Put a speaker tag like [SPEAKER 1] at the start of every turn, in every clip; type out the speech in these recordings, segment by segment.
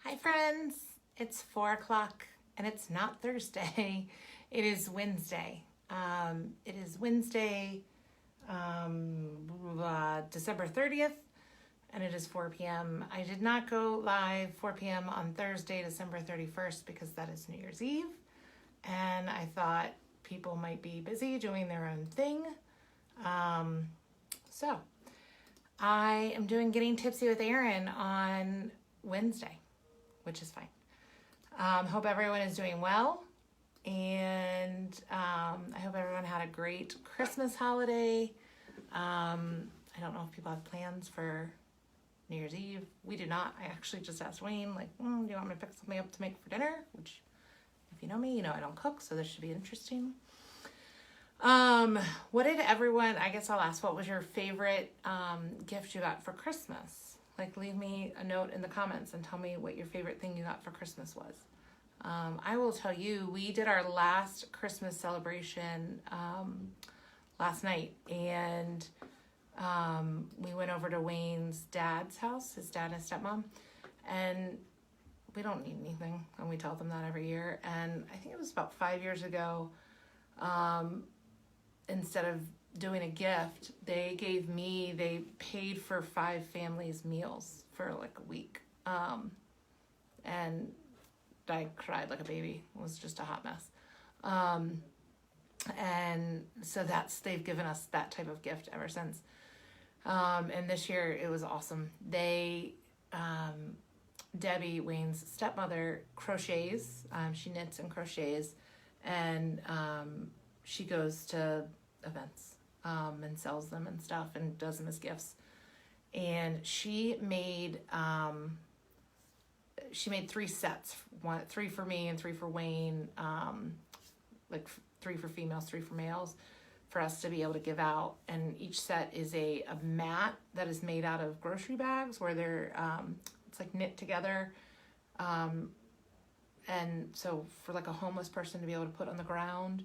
[SPEAKER 1] Hi friends, it's 4 o'clock and it's not Thursday. It is Wednesday. December 30th, and it is 4 p.m. I did not go live 4 p.m. on Thursday, December 31st, because that is New Year's Eve. And I thought people might be busy doing their own thing. So I am doing Getting Tipsy with Erin on Wednesday, which is fine. Hope everyone is doing well. And I hope everyone had a great Christmas holiday. I don't know if people have plans for New Year's Eve. We do not. I actually just asked Wayne, do you want me to pick something up to make for dinner? Which, if you know me, you know I don't cook, so this should be interesting. What did everyone, I guess I'll ask, what was your favorite gift you got for Christmas? Leave me a note in the comments and tell me what your favorite thing you got for Christmas was. I will tell you, we did our last Christmas celebration last night, and we went over to Wayne's dad's house, his dad and his stepmom, and we don't need anything, and we tell them that every year. And I think it was about 5 years ago, instead of doing a gift, they paid for 5 families' meals for a week. And I cried like a baby. It was just a hot mess. And so they've given us that type of gift ever since. And this year it was awesome. Debbie, Wayne's stepmother, crochets. She knits and crochets, and she goes to events and sells them and stuff and does them as gifts. And she made 3 sets, 3 for me and 3 for Wayne, 3 for females, 3 for males, for us to be able to give out. And each set is a mat that is made out of grocery bags where they're it's knit together, and so for a homeless person to be able to put on the ground,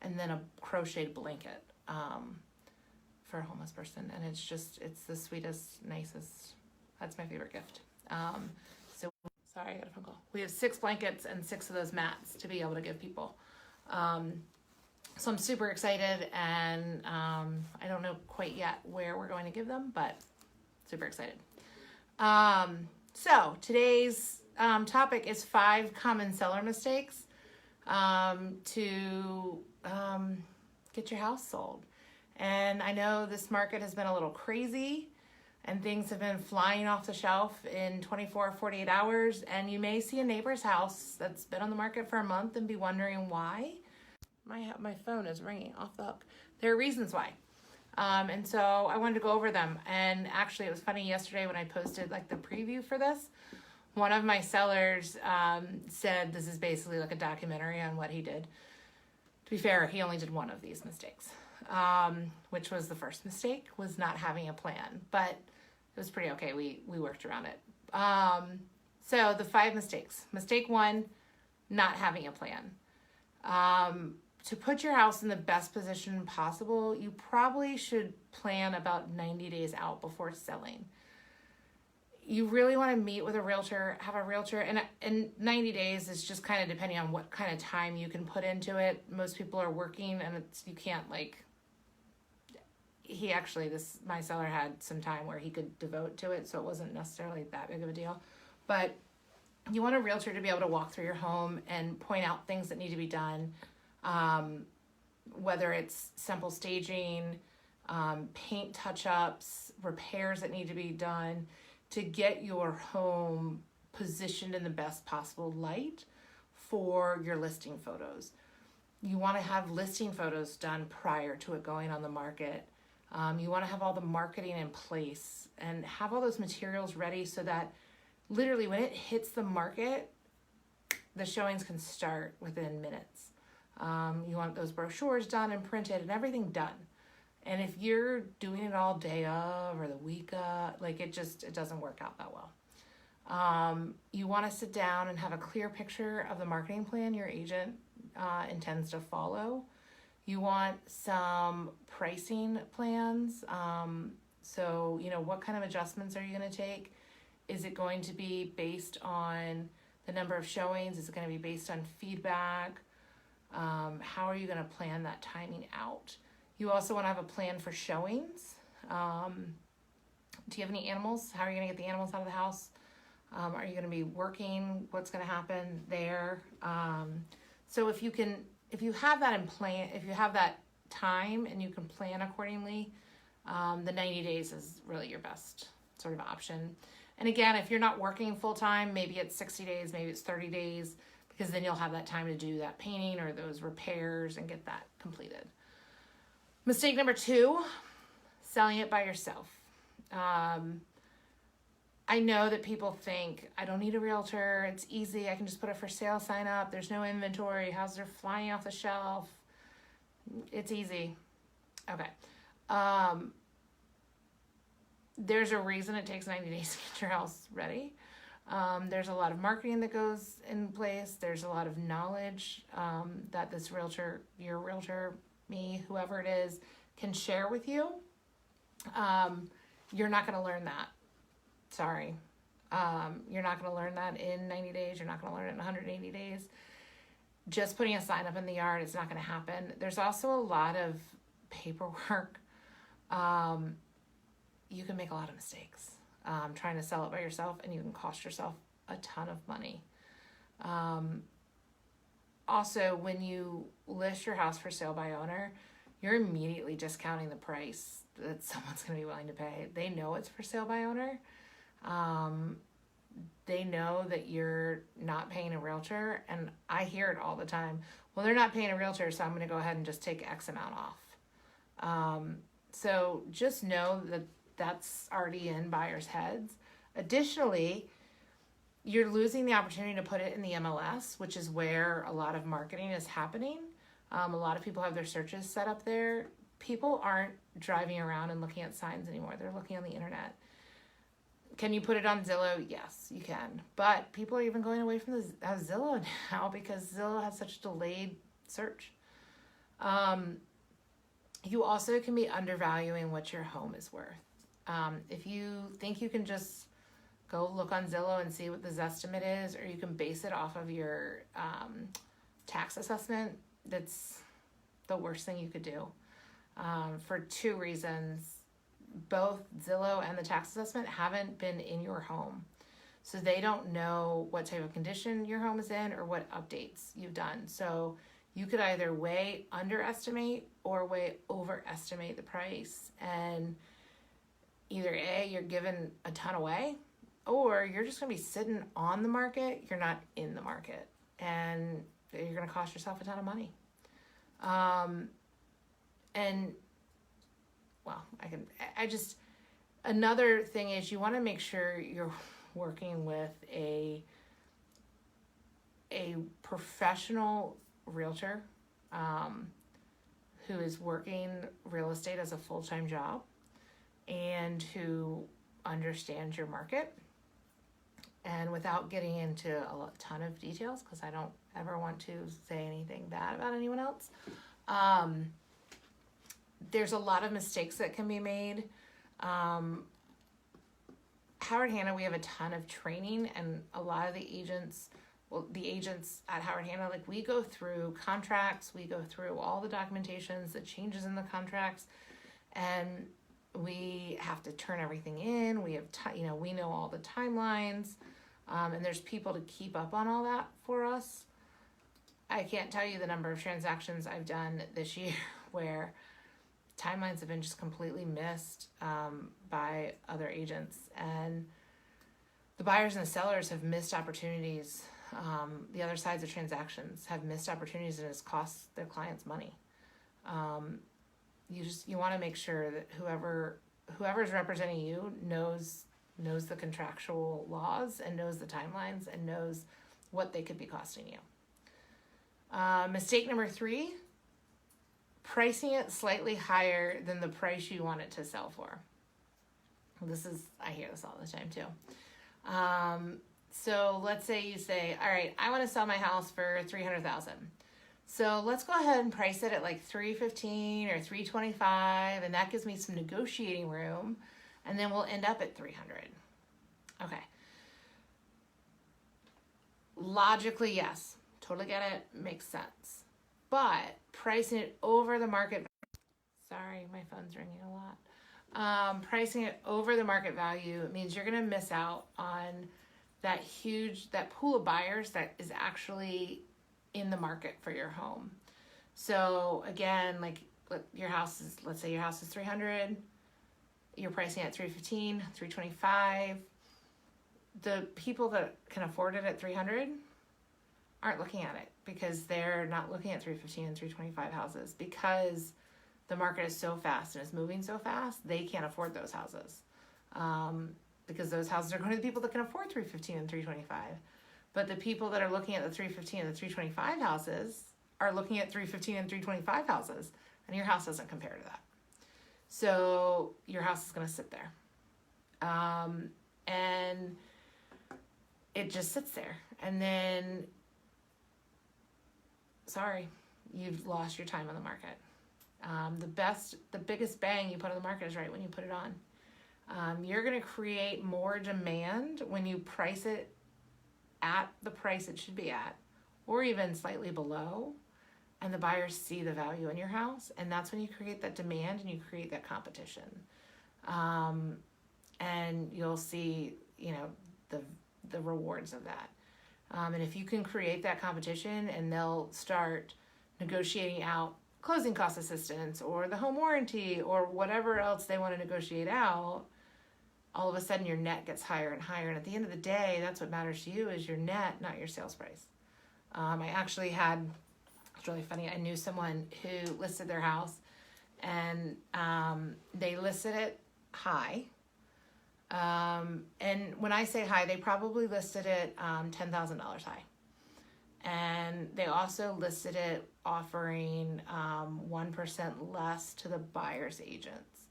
[SPEAKER 1] and then a crocheted blanket for a homeless person. And it's the sweetest, nicest. That's my favorite gift. So sorry, I got a phone call. We have 6 blankets and 6 of those mats to be able to give people. So I'm super excited, and I don't know quite yet where we're going to give them, but super excited. So today's topic is 5 common seller mistakes to get your house sold. And I know this market has been a little crazy, and things have been flying off the shelf in 24 or 48 hours. And you may see a neighbor's house that's been on the market for a month and be wondering why. My phone is ringing off the hook. There are reasons why. And so I wanted to go over them. And actually, it was funny yesterday when I posted the preview for this. One of my sellers said this is basically a documentary on what he did. To be fair, he only did one of these mistakes, which was the first mistake, was not having a plan. But it was pretty okay. We worked around it. So the 5 mistakes. Mistake 1, not having a plan. To put your house in the best position possible, you probably should plan about 90 days out before selling. You really want to meet with a realtor, have a realtor, and 90 days is just kind of depending on what kind of time you can put into it. Most people are working, and you can't my seller had some time where he could devote to it, so it wasn't necessarily that big of a deal. But you want a realtor to be able to walk through your home and point out things that need to be done. Whether it's simple staging, paint touch-ups, repairs that need to be done to get your home positioned in the best possible light for your listing photos. You want to have listing photos done prior to it going on the market. You want to have all the marketing in place and have all those materials ready so that literally when it hits the market, the showings can start within minutes. You want those brochures done and printed and everything done. And if you're doing it all day of or the week of, it doesn't work out that well. You want to sit down and have a clear picture of the marketing plan your agent intends to follow. You want some pricing plans. So, what kind of adjustments are you going to take? Is it going to be based on the number of showings? Is it going to be based on feedback? How are you going to plan that timing out? You also want to have a plan for showings. Do you have any animals? How are you going to get the animals out of the house? Are you going to be working? What's going to happen there? So if you have that in plan, if you have that time and you can plan accordingly, the 90 days is really your best sort of option. And again, if you're not working full time, maybe it's 60 days, maybe it's 30 days, because then you'll have that time to do that painting or those repairs and get that completed. Mistake number 2, selling it by yourself. I know that people think, I don't need a realtor. It's easy. I can just put a for sale sign up. There's no inventory. Houses are flying off the shelf. It's easy. Okay. There's a reason it takes 90 days to get your house ready. There's a lot of marketing that goes in place. There's a lot of knowledge that this realtor, your realtor, me, whoever it is, can share with you. You're not going to learn that. Sorry. You're not going to learn that in 90 days. You're not going to learn it in 180 days. Just putting a sign up in the yard is not going to happen. There's also a lot of paperwork. You can make a lot of mistakes trying to sell it by yourself, and you can cost yourself a ton of money. Also, when you list your house for sale by owner, you're immediately discounting the price that someone's going to be willing to pay. They know it's for sale by owner. They know that you're not paying a realtor, and I hear it all the time. Well, they're not paying a realtor, so I'm going to go ahead and just take X amount off. So just know that that's already in buyers' heads. Additionally, you're losing the opportunity to put it in the MLS, which is where a lot of marketing is happening. A lot of people have their searches set up there. People aren't driving around and looking at signs anymore. They're looking on the internet. Can you put it on Zillow? Yes, you can. But people are even going away from Zillow now because Zillow has such delayed search. You also can be undervaluing what your home is worth. If you think you can just go look on Zillow and see what the Zestimate is, or you can base it off of your tax assessment, that's the worst thing you could do. For 2 reasons. Both Zillow and the tax assessment haven't been in your home. So they don't know what type of condition your home is in or what updates you've done. So you could either way underestimate or way overestimate the price. And either A, you're giving a ton away, or you're just going to be sitting on the market. You're not in the market. And you're going to cost yourself a ton of money. Another thing is you want to make sure you're working with a professional realtor who is working real estate as a full-time job and who understands your market. And without getting into a ton of details, because I don't ever want to say anything bad about anyone else, there's a lot of mistakes that can be made. Howard Hanna, we have a ton of training, and a lot of the agents at Howard Hanna, like, we go through contracts, we go through all the documentations, the changes in the contracts, and we have to turn everything in. We have, we know all the timelines, and there's people to keep up on all that for us. I can't tell you the number of transactions I've done this year where timelines have been just completely missed by other agents, and the buyers and the sellers have missed opportunities. The other sides of transactions have missed opportunities, and it's cost their clients money. You want to make sure that whoever's representing you knows the contractual laws and knows the timelines and knows what they could be costing you. Mistake number 3, pricing it slightly higher than the price you want it to sell for. I hear this all the time too. So let's say you say, all right, I want to sell my house for $300,000. So let's go ahead and price it at like $315 or $325, and that gives me some negotiating room, and then we'll end up at $300. Okay, logically, yes, totally get it, makes sense. But pricing it over the market, sorry, my phone's ringing a lot. Pricing it over the market value means you're going to miss out on that pool of buyers that is actually in the market for your home. So again, like let's say your house is 300, you're pricing it at 315, 325. The people that can afford it at 300 aren't looking at it because they're not looking at 315 and 325 houses because the market is so fast and it's moving so fast, they can't afford those houses. Because those houses are going to the people that can afford 315 and 325. But the people that are looking at the 315 and the 325 houses are looking at 315 and 325 houses, and your house doesn't compare to that. So your house is going to sit there. And it just sits there. And then, sorry, you've lost your time on the market. The biggest bang you put on the market is right when you put it on. You're going to create more demand when you price it at the price it should be at, or even slightly below, and the buyers see the value in your house, and that's when you create that demand and you create that competition. And you'll see, the rewards of that. And if you can create that competition and they'll start negotiating out closing cost assistance or the home warranty or whatever else they want to negotiate out, all of a sudden your net gets higher and higher. And at the end of the day, that's what matters to you is your net, not your sales price. I actually it's really funny. I knew someone who listed their house and they listed it high. And when I say high, they probably listed it $10,000 high. And they also listed it offering 1% less to the buyer's agents,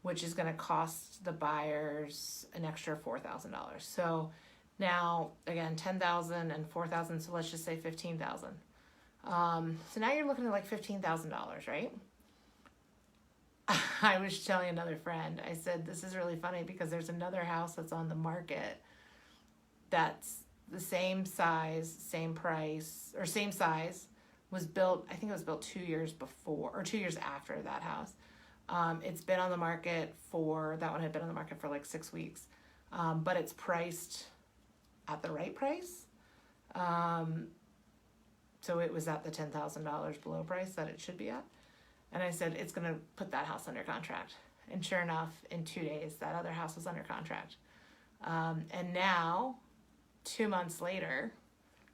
[SPEAKER 1] which is going to cost the buyers an extra $4,000. So now, again, $10,000 and $4,000, so let's just say $15,000. So now you're looking at like $15,000, right? I was telling another friend, I said, this is really funny because there's another house that's on the market that's the same size, same price, or same size, was built, I think it was built 2 years before, or 2 years after that house. It's been on the market that one had been on the market for like 6 weeks, but it's priced at the right price. So it was at the $10,000 below price that it should be at. And I said, it's going to put that house under contract. And sure enough, in 2 days, that other house was under contract. And now, 2 months later,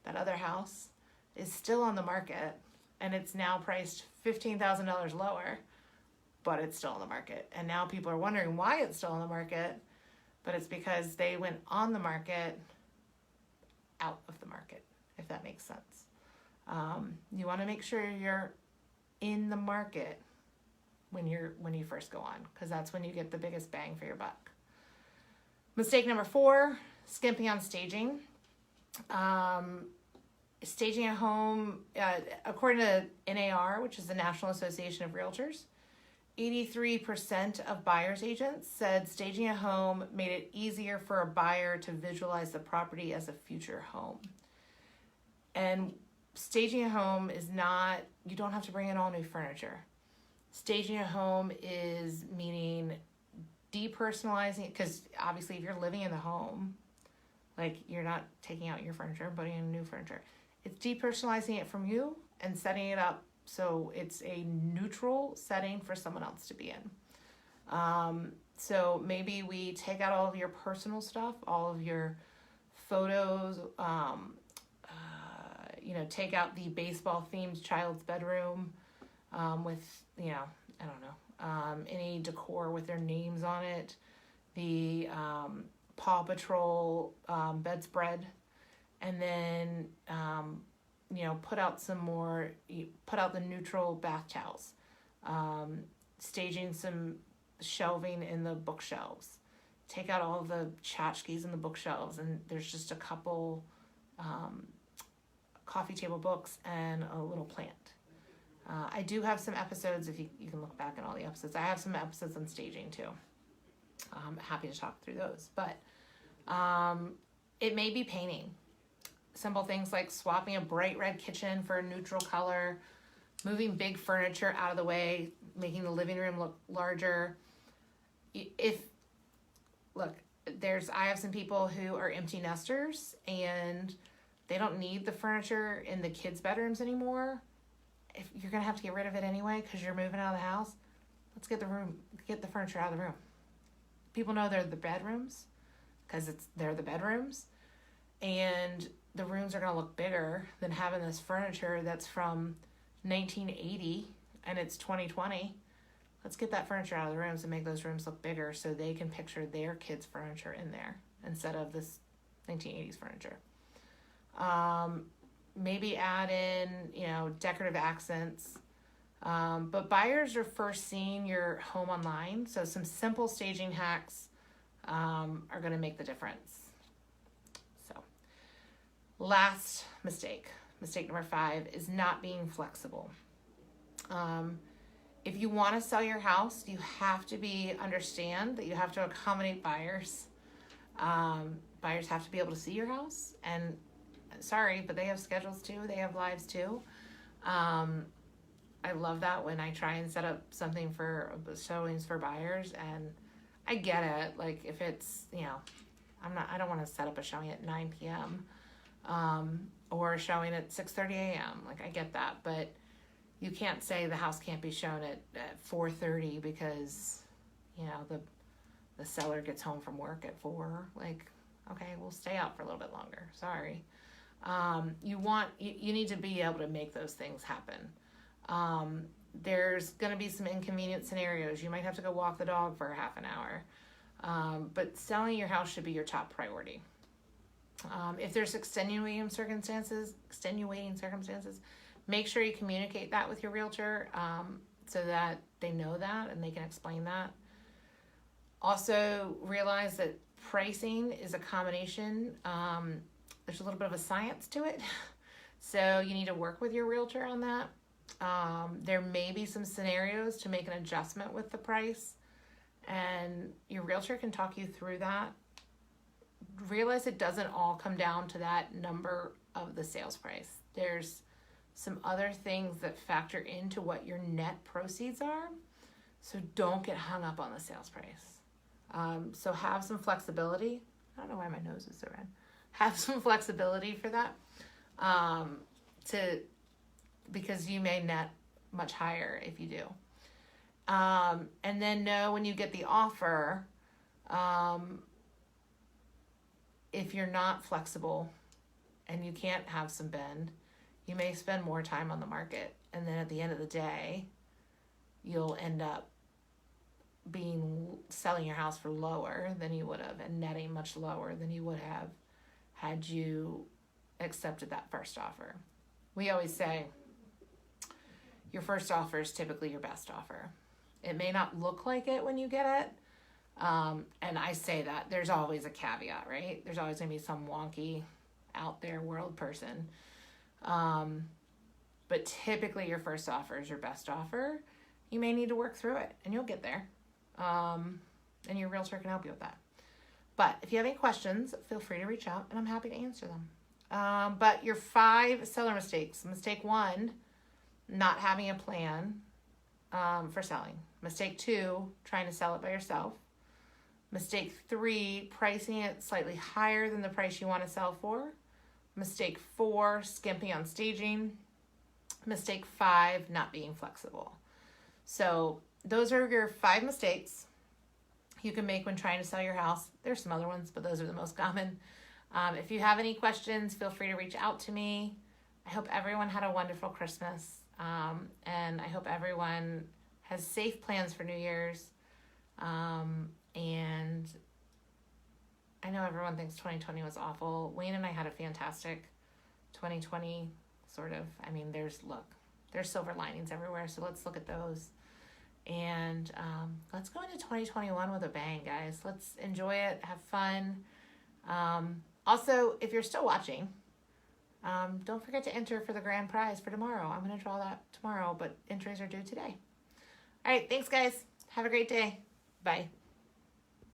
[SPEAKER 1] that other house is still on the market, and it's now priced $15,000 lower, but it's still on the market. And now people are wondering why it's still on the market, but it's because they went on the market out of the market, if that makes sense. You want to make sure you're in the market when you first go on, because that's when you get the biggest bang for your buck. Mistake number 4, skimping on staging. Staging a home, according to NAR, which is the National Association of Realtors, 83% of buyer's agents said staging a home made it easier for a buyer to visualize the property as a future home. And staging a home is not, you don't have to bring in all new furniture. Staging a home is meaning depersonalizing, because obviously if you're living in the home, like you're not taking out your furniture and putting in new furniture. It's depersonalizing it from you and setting it up so it's a neutral setting for someone else to be in. So maybe we take out all of your personal stuff, all of your photos, take out the baseball themed child's bedroom with, I don't know, any decor with their names on it, the Paw Patrol bedspread, and then, put out the neutral bath towels, staging some shelving in the bookshelves, take out all the tchotchkes in the bookshelves, and there's just a couple coffee table books and a little plant. I do have some episodes, if you can look back at all the episodes, I have some episodes on staging too. I'm happy to talk through those, but it may be painting. simple things like swapping a bright red kitchen for a neutral color, moving big furniture out of the way, making the living room look larger. I have some people who are empty nesters and they don't need the furniture in the kids' bedrooms anymore. If you're gonna have to get rid of it anyway because you're moving out of the house, let's get the furniture out of the room. People know they're the bedrooms because they're the bedrooms, and the rooms are gonna look bigger than having this furniture that's from 1980 and it's 2020. Let's get that furniture out of the rooms and make those rooms look bigger so they can picture their kids' furniture in there instead of this 1980s furniture. Maybe add in, decorative accents. But buyers are first seeing your home online, so some simple staging hacks are going to make the difference. So, last mistake number 5 is not being flexible. If you want to sell your house, you have to understand that you have to accommodate buyers. Buyers have to be able to see your house, and sorry, but they have schedules too. They have lives too. I love that when I try and set up something for showings for buyers, and I get it. Like if it's, I don't want to set up a showing at 9 p.m. Or a showing at 6:30 a.m. Like I get that, but you can't say the house can't be shown at 4:30 because, the seller gets home from work at 4. Like, okay, we'll stay out for a little bit longer. Sorry. You need to be able to make those things happen. There's going to be some inconvenient scenarios. You might have to go walk the dog for a half an hour. But selling your house should be your top priority. If there's extenuating circumstances, make sure you communicate that with your realtor so that they know that and they can explain that. Also realize that pricing is a combination. There's a little bit of a science to it. So you need to work with your realtor on that. There may be some scenarios to make an adjustment with the price, and your realtor can talk you through that. Realize it doesn't all come down to that number of the sales price. There's some other things that factor into what your net proceeds are. So don't get hung up on the sales price. So have some flexibility. I don't know why my nose is so red. Have some flexibility for that. Because you may net much higher if you do. And then know when you get the offer, if you're not flexible and you can't have some bend, you may spend more time on the market. And then at the end of the day, you'll end up selling your house for lower than you would have and netting much lower than you would have had you accepted that first offer. We always say your first offer is typically your best offer. It may not look like it when you get it. And I say that there's always a caveat, right? There's always going to be some wonky out there world person. But typically your first offer is your best offer. You may need to work through it and you'll get there. And your realtor can help you with that. But if you have any questions, feel free to reach out and I'm happy to answer them. But your 5 seller mistakes. Mistake 1, not having a plan for selling. Mistake 2, trying to sell it by yourself. Mistake 3, pricing it slightly higher than the price you want to sell for. Mistake 4, skimping on staging. Mistake 5, not being flexible. So those are your 5 mistakes you can make when trying to sell your house. There's some other ones, but those are the most common. If you have any questions, feel free to reach out to me. I hope everyone had a wonderful Christmas. And I hope everyone has safe plans for New Year's. And I know everyone thinks 2020 was awful. Wayne and I had a fantastic 2020, sort of. I mean, there's silver linings everywhere, so let's look at those. And let's go into 2021 with a bang, guys. Let's enjoy it, have fun. Also, if you're still watching, don't forget to enter for the grand prize for tomorrow. I'm going to draw that tomorrow, but entries are due today. All right, thanks, guys. Have a great day. Bye.